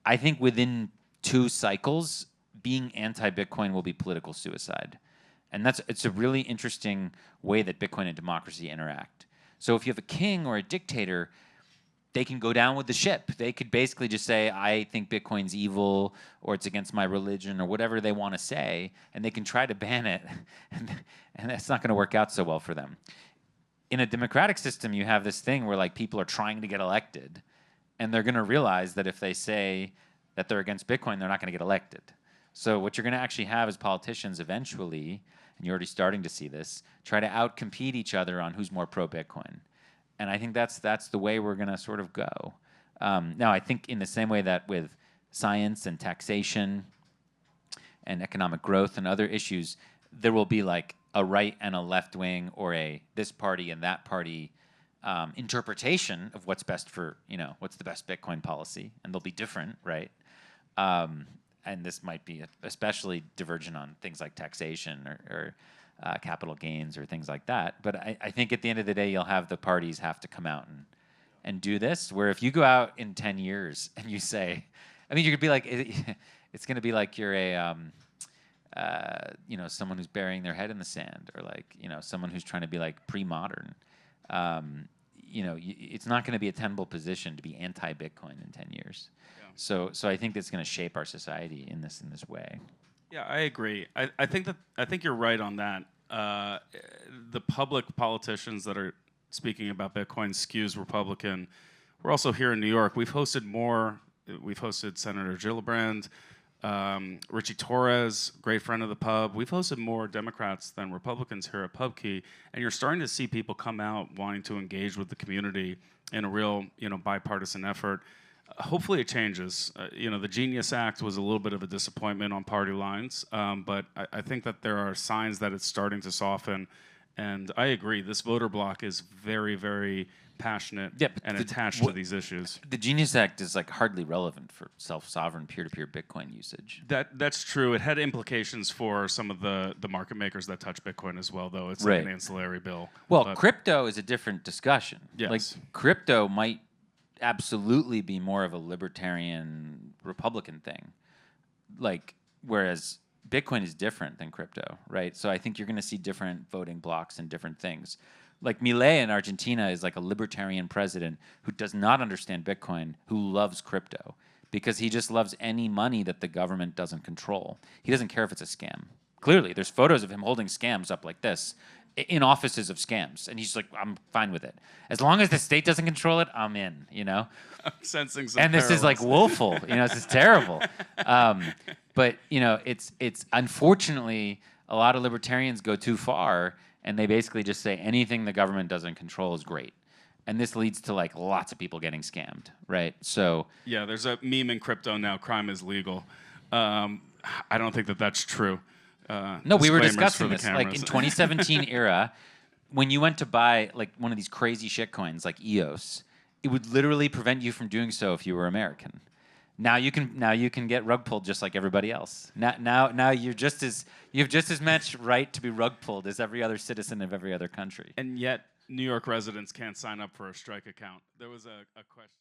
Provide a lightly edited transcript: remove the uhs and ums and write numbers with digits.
I think within 2 cycles, being anti-Bitcoin will be political suicide. And it's a really interesting way that Bitcoin and democracy interact. So if you have a king or a dictator, they can go down with the ship. They could basically just say, I think Bitcoin's evil, or it's against my religion, or whatever they want to say, and they can try to ban it, and that's not going to work out so well for them. In a democratic system, you have this thing where like people are trying to get elected, and they're going to realize that if they say that they're against Bitcoin, they're not going to get elected. So what you're going to actually have is politicians eventually, and you're already starting to see this, try to outcompete each other on who's more pro-Bitcoin. And I think that's the way we're going to sort of go. Now, I think in the same way that with science and taxation and economic growth and other issues, there will be like a right and a left wing, or a this party and that party interpretation of what's best for, what's the best Bitcoin policy. And they'll be different, right? And this might be especially divergent on things like taxation or capital gains or things like that. But I think at the end of the day, you'll have the parties have to come out and do this, where if you go out in 10 years and you say, I mean, you could be like, it's going to be like you're a, someone who's burying their head in the sand, or like, someone who's trying to be like pre-modern. It's not going to be a tenable position to be anti-Bitcoin in 10 years. Yeah. So I think that's going to shape our society in this way. Yeah, I agree. I think you're right on that. The public politicians that are speaking about Bitcoin skews Republican. We're also here in New York. We've hosted Senator Gillibrand, Richie Torres, great friend of the pub. We've hosted more Democrats than Republicans here at PubKey, and you're starting to see people come out wanting to engage with the community in a real, bipartisan effort. Hopefully it changes. The Genius Act was a little bit of a disappointment on party lines, but I think that there are signs that it's starting to soften. And I agree, this voter bloc is very, very passionate and attached to these issues. The Genius Act is like hardly relevant for self-sovereign peer-to-peer Bitcoin usage. That's true. It had implications for some of the market makers that touch Bitcoin as well, though. It's like an ancillary bill. Well, crypto is a different discussion. Yes. Like crypto might absolutely be more of a libertarian Republican thing, like, whereas Bitcoin is different than crypto, right? So I think you're going to see different voting blocks and different things. Like Milei in Argentina is like a libertarian president who does not understand Bitcoin, who loves crypto, because he just loves any money that the government doesn't control. He doesn't care if it's a scam. Clearly, there's photos of him holding scams up like this in offices of scams, and he's like, I'm fine with it. As long as the state doesn't control it, I'm in, I'm sensing some And this is like woeful, this is terrible. But, it's unfortunately, a lot of libertarians go too far, and they basically just say anything the government doesn't control is great. And this leads to like lots of people getting scammed, right? So yeah, there's a meme in crypto now, crime is legal. I don't think that that's true. No, we were discussing this. Like in 2017 era, when you went to buy like one of these crazy shit coins like EOS, it would literally prevent you from doing so if you were American. Now you can get rug pulled just like everybody else. Now you have just as much right to be rug pulled as every other citizen of every other country. And yet New York residents can't sign up for a Strike account. There was a question.